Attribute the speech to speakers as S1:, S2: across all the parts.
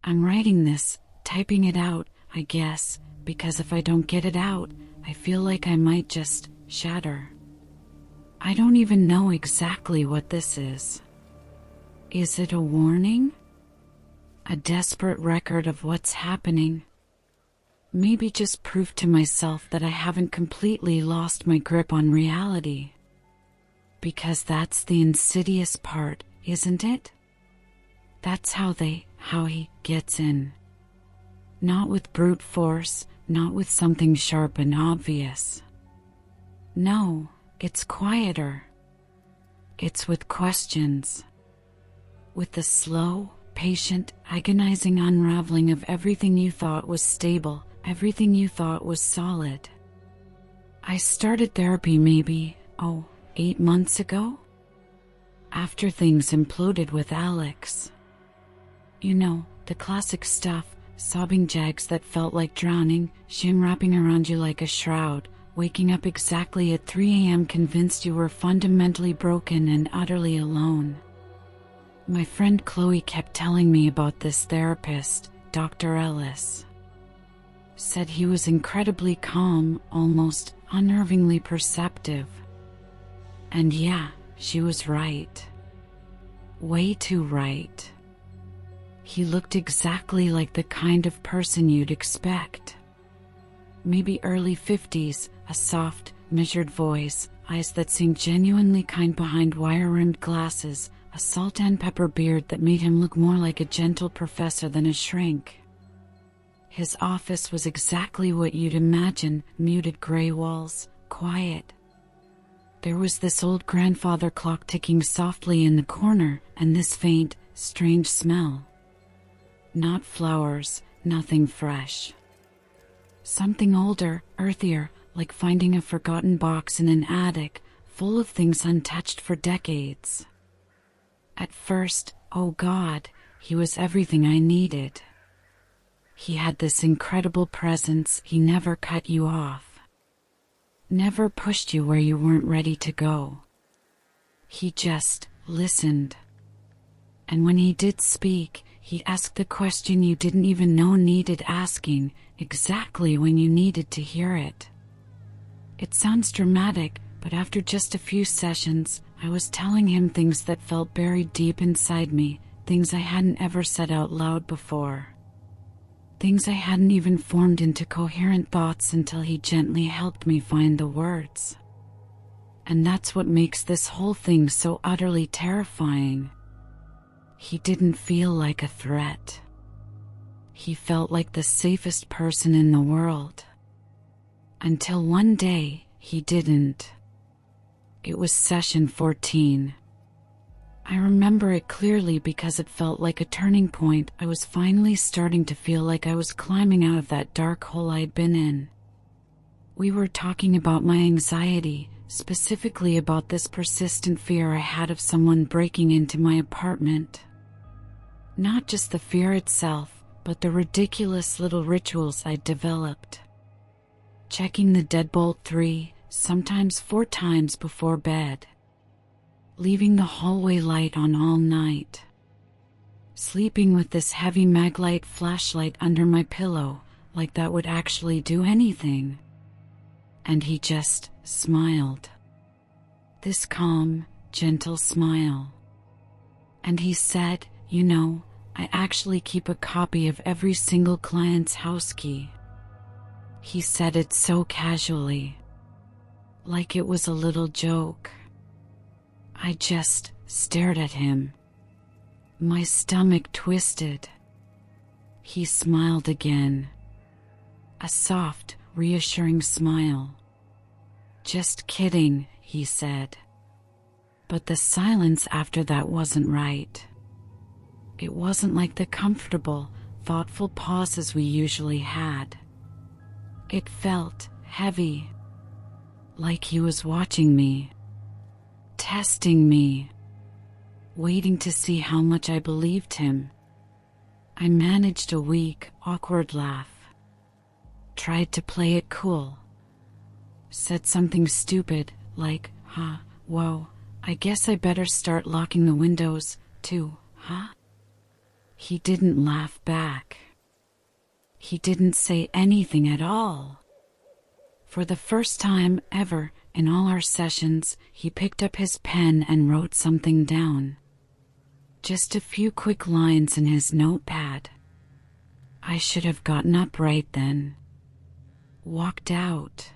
S1: I'm writing this, typing it out, I guess, because if I don't get it out, I feel like I might just shatter. I don't even know exactly what this is. Is it a warning? A desperate record of what's happening? Maybe just proof to myself that I haven't completely lost my grip on reality. Because that's the insidious part, isn't it? That's how he gets in. Not with brute force, not with something sharp and obvious. No, it's quieter. It's with questions. With the slow, patient, agonizing unraveling of everything you thought was stable, everything you thought was solid. I started therapy maybe, 8 months ago? After things imploded with Alex. You know, the classic stuff, sobbing jags that felt like drowning, shame wrapping around you like a shroud, waking up exactly at 3 a.m. convinced you were fundamentally broken and utterly alone. My friend Chloe kept telling me about this therapist, Dr. Ellis. Said he was incredibly calm, almost unnervingly perceptive. And yeah, she was right. Way too right. He looked exactly like the kind of person you'd expect. Maybe early 50s, a soft, measured voice, eyes that seemed genuinely kind behind wire-rimmed glasses, a salt and pepper beard that made him look more like a gentle professor than a shrink. His office was exactly what you'd imagine, muted gray walls, quiet. There was this old grandfather clock ticking softly in the corner, and this faint, strange smell. Not flowers, nothing fresh. Something older, earthier, like finding a forgotten box in an attic, full of things untouched for decades. At first, oh God, he was everything I needed. He had this incredible presence, he never cut you off. Never pushed you where you weren't ready to go. He just listened. And when he did speak, he asked the question you didn't even know needed asking, exactly when you needed to hear it. It sounds dramatic, but after just a few sessions, I was telling him things that felt buried deep inside me, things I hadn't ever said out loud before. Things I hadn't even formed into coherent thoughts until he gently helped me find the words. And that's what makes this whole thing so utterly terrifying. He didn't feel like a threat. He felt like the safest person in the world. Until one day, he didn't. It was session 14. I remember it clearly because it felt like a turning point. I was finally starting to feel like I was climbing out of that dark hole I'd been in. We were talking about my anxiety, specifically about this persistent fear I had of someone breaking into my apartment. Not just the fear itself, but the ridiculous little rituals I'd developed. Checking the deadbolt 3, sometimes 4 times before bed. Leaving the hallway light on all night. Sleeping with this heavy maglite flashlight under my pillow, like that would actually do anything. And he just smiled. This calm, gentle smile. And he said, you know, I actually keep a copy of every single client's house key. He said it so casually. Like it was a little joke. I just stared at him. My stomach twisted. He smiled again. A soft, reassuring smile. Just kidding, he said. But the silence after that wasn't right. It wasn't like the comfortable, thoughtful pauses we usually had. It felt heavy. Like he was watching me. Testing me. Waiting to see how much I believed him. I managed a weak, awkward laugh. Tried to play it cool. Said something stupid, like, whoa, I guess I better start locking the windows, too, huh? He didn't laugh back. He didn't say anything at all. For the first time ever in all our sessions, he picked up his pen and wrote something down. Just a few quick lines in his notepad. I should have gotten up right then. Walked out.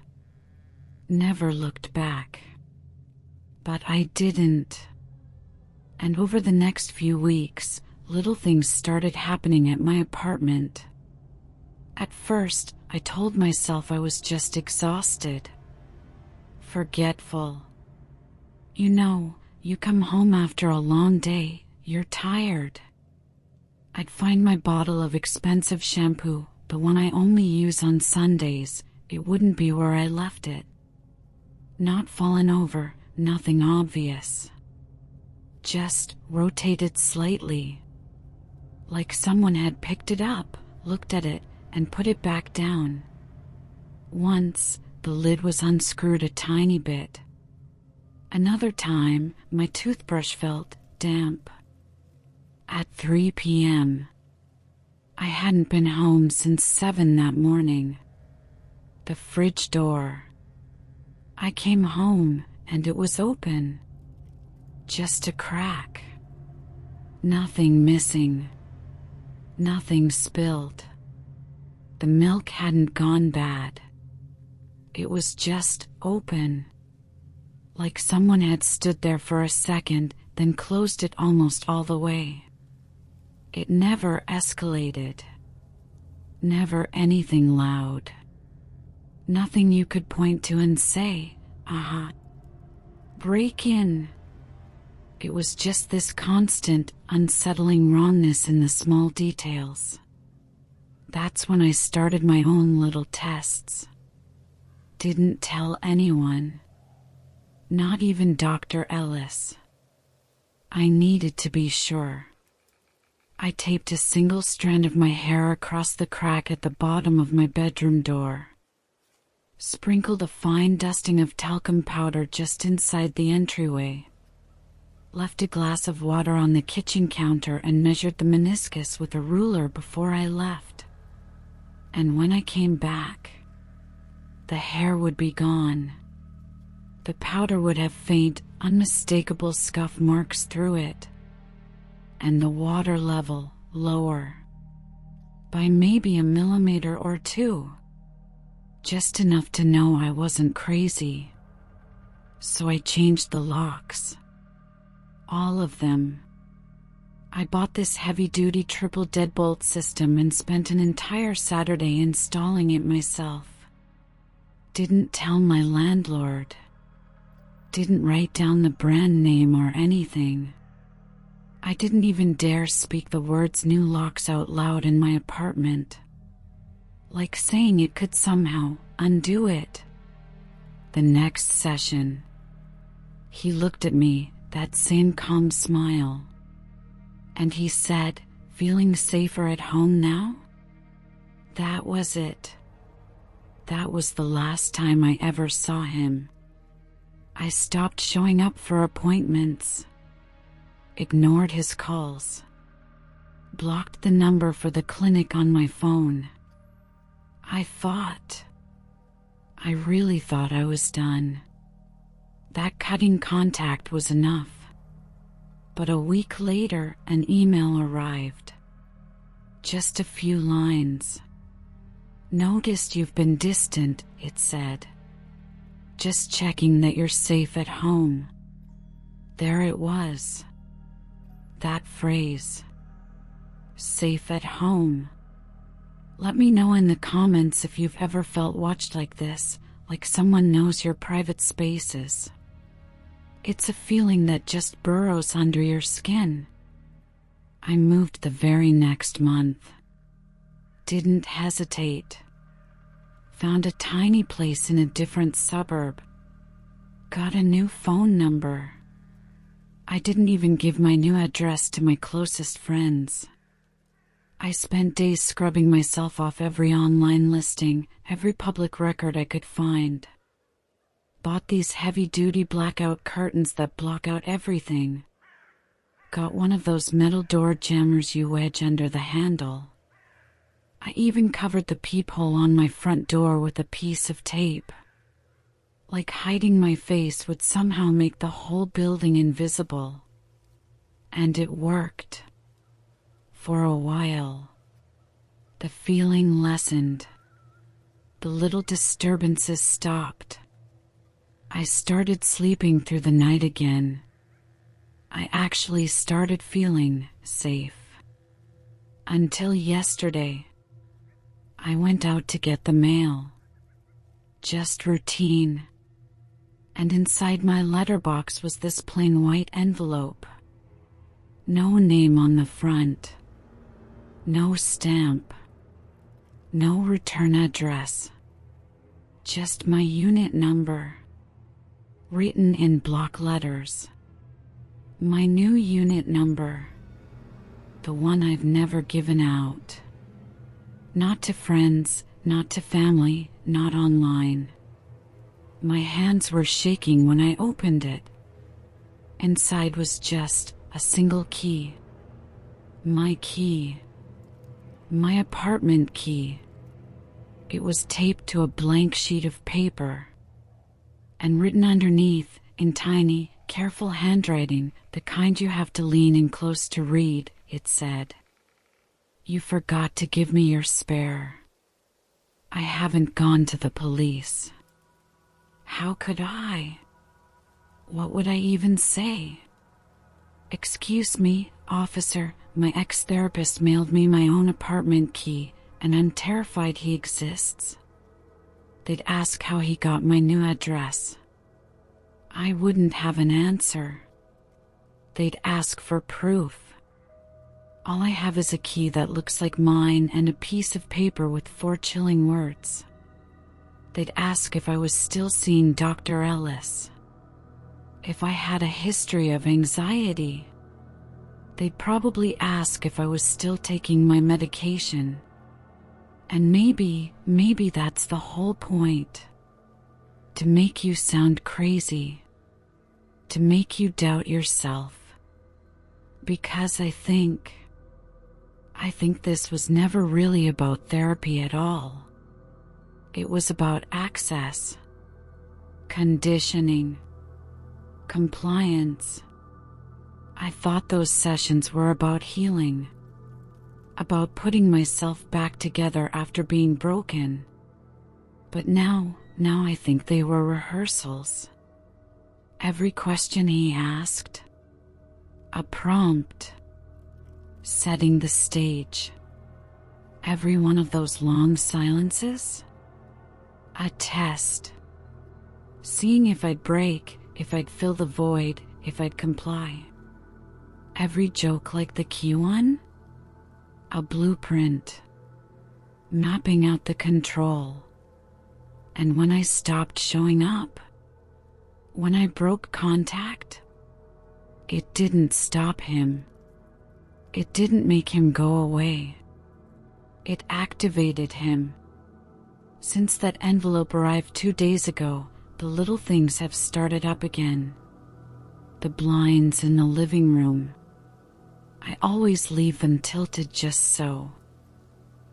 S1: Never looked back. But I didn't. And over the next few weeks, little things started happening at my apartment. At first, I told myself I was just exhausted. Forgetful. You know, you come home after a long day, you're tired. I'd find my bottle of expensive shampoo, the one I only use on Sundays. It wouldn't be where I left it. Not fallen over, nothing obvious. Just rotated slightly. Like someone had picked it up, looked at it, and put it back down. Once, the lid was unscrewed a tiny bit. Another time, my toothbrush felt damp. At 3 p.m. I hadn't been home since 7 that morning. The fridge door. I came home and it was open. Just a crack. Nothing missing. Nothing spilled. The milk hadn't gone bad. It was just open. Like someone had stood there for a second, then closed it almost all the way. It never escalated. Never anything loud. Nothing you could point to and say, break in. It was just this constant, unsettling wrongness in the small details. That's when I started my own little tests. Didn't tell anyone. Not even Dr. Ellis. I needed to be sure. I taped a single strand of my hair across the crack at the bottom of my bedroom door. Sprinkled a fine dusting of talcum powder just inside the entryway. Left a glass of water on the kitchen counter and measured the meniscus with a ruler before I left. And when I came back, the hair would be gone. The powder would have faint, unmistakable scuff marks through it. And the water level lower. By maybe a millimeter or two. Just enough to know I wasn't crazy. So I changed the locks. All of them. I bought this heavy-duty triple deadbolt system and spent an entire Saturday installing it myself. Didn't tell my landlord. Didn't write down the brand name or anything. I didn't even dare speak the words new locks out loud in my apartment. Like saying it could somehow undo it. The next session. He looked at me, that same calm smile. And he said, "Feeling safer at home now?" That was it. That was the last time I ever saw him. I stopped showing up for appointments. Ignored his calls. Blocked the number for the clinic on my phone. I really thought I was done. That cutting contact was enough. But a week later, an email arrived. Just a few lines. "Noticed you've been distant," it said. "Just checking that you're safe at home." There it was. That phrase. Safe at home. Let me know in the comments if you've ever felt watched like this, like someone knows your private spaces. It's a feeling that just burrows under your skin. I moved the very next month. Didn't hesitate. Found a tiny place in a different suburb. Got a new phone number. I didn't even give my new address to my closest friends. I spent days scrubbing myself off every online listing, every public record I could find. Bought these heavy-duty blackout curtains that block out everything. Got one of those metal door jammers you wedge under the handle. I even covered the peephole on my front door with a piece of tape. Like hiding my face would somehow make the whole building invisible. And it worked. For a while. The feeling lessened. The little disturbances stopped. I started sleeping through the night again. I actually started feeling safe. Until yesterday. I went out to get the mail. Just routine. And inside my letterbox was this plain white envelope. No name on the front. No stamp. No return address. Just my unit number. Written in block letters. My new unit number. The one I've never given out. Not to friends, not to family, not online. My hands were shaking when I opened it. Inside was just a single key. My key. My apartment key. It was taped to a blank sheet of paper. And written underneath, in tiny, careful handwriting, the kind you have to lean in close to read, it said, "You forgot to give me your spare. I haven't gone to the police." How could I? What would I even say? "Excuse me, officer, my ex-therapist mailed me my own apartment key, and I'm terrified he exists." They'd ask how he got my new address. I wouldn't have an answer. They'd ask for proof. All I have is a key that looks like mine and a piece of paper with 4 chilling words. They'd ask if I was still seeing Dr. Ellis. If I had a history of anxiety. They'd probably ask if I was still taking my medication. And maybe that's the whole point. To make you sound crazy. To make you doubt yourself. Because I think this was never really about therapy at all. It was about access, conditioning, compliance. I thought those sessions were about healing, about putting myself back together after being broken. But now I think they were rehearsals. Every question he asked, a prompt, setting the stage. Every one of those long silences, a test. Seeing if I'd break, if I'd fill the void, if I'd comply. Every joke like the key one, a blueprint, mapping out the control. And when I stopped showing up, when I broke contact, it didn't stop him. It didn't make him go away. It activated him. Since that envelope arrived 2 days ago, the little things have started up again. The blinds in the living room. I always leave them tilted just so.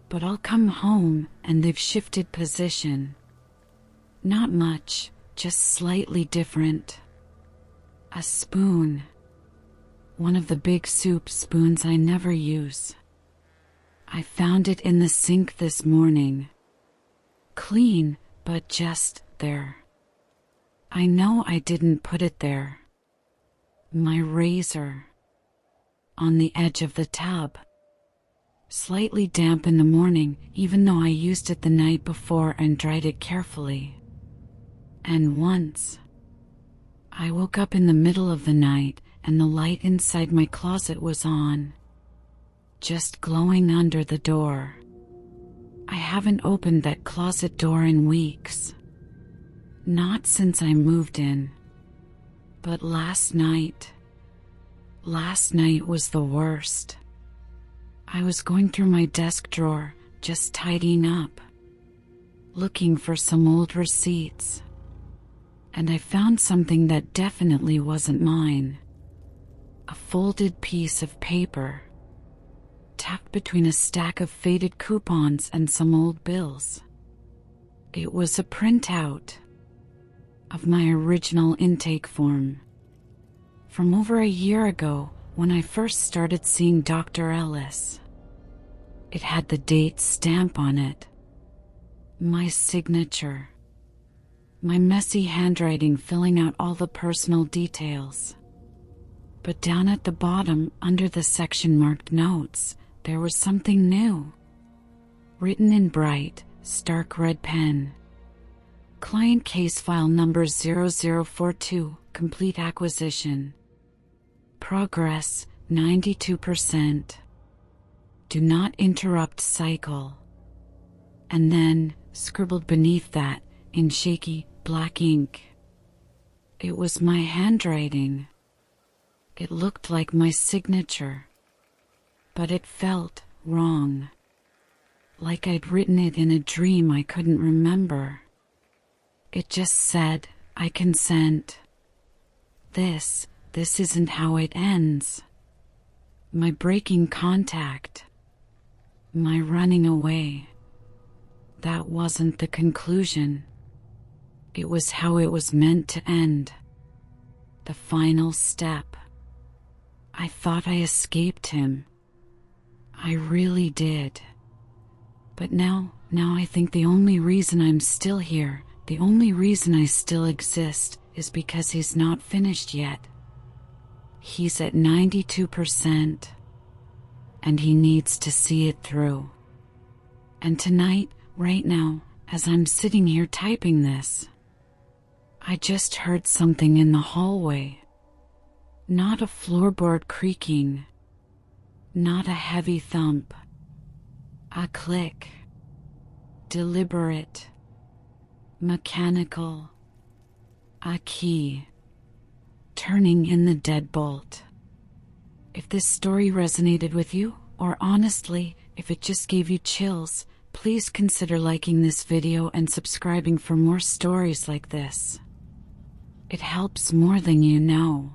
S1: But I'll come home and they've shifted position. Not much, just slightly different. A spoon. One of the big soup spoons I never use. I found it in the sink this morning. Clean, but just there. I know I didn't put it there. My razor. On the edge of the tub. Slightly damp in the morning, even though I used it the night before and dried it carefully. And once, I woke up in the middle of the night and the light inside my closet was on. Just glowing under the door. I haven't opened that closet door in weeks. Not since I moved in. But last night was the worst. I was going through my desk drawer, just tidying up, looking for some old receipts. And I found something that definitely wasn't mine. A folded piece of paper, tucked between a stack of faded coupons and some old bills. It was a printout of my original intake form from over a year ago when I first started seeing Dr. Ellis. It had the date stamp on it, my signature, my messy handwriting filling out all the personal details. But down at the bottom, under the section marked notes, there was something new. Written in bright, stark red pen. Client case file number 0042, complete acquisition. Progress, 92%. Do not interrupt cycle. And then, scribbled beneath that, in shaky, black ink, it was my handwriting. It looked like my signature, but it felt wrong, like I'd written it in a dream I couldn't remember. It just said, I consent. This isn't how it ends. My breaking contact, my running away, that wasn't the conclusion. It was how it was meant to end. The final step. I thought I escaped him. I really did. But now I think the only reason I'm still here, the only reason I still exist, is because he's not finished yet. He's at 92%, and he needs to see it through. And tonight, right now, as I'm sitting here typing this, I just heard something in the hallway. Not a floorboard creaking, not a heavy thump, a click, deliberate, mechanical, a key, turning in the deadbolt. If this story resonated with you, or honestly, if it just gave you chills, please consider liking this video and subscribing for more stories like this. It helps more than you know.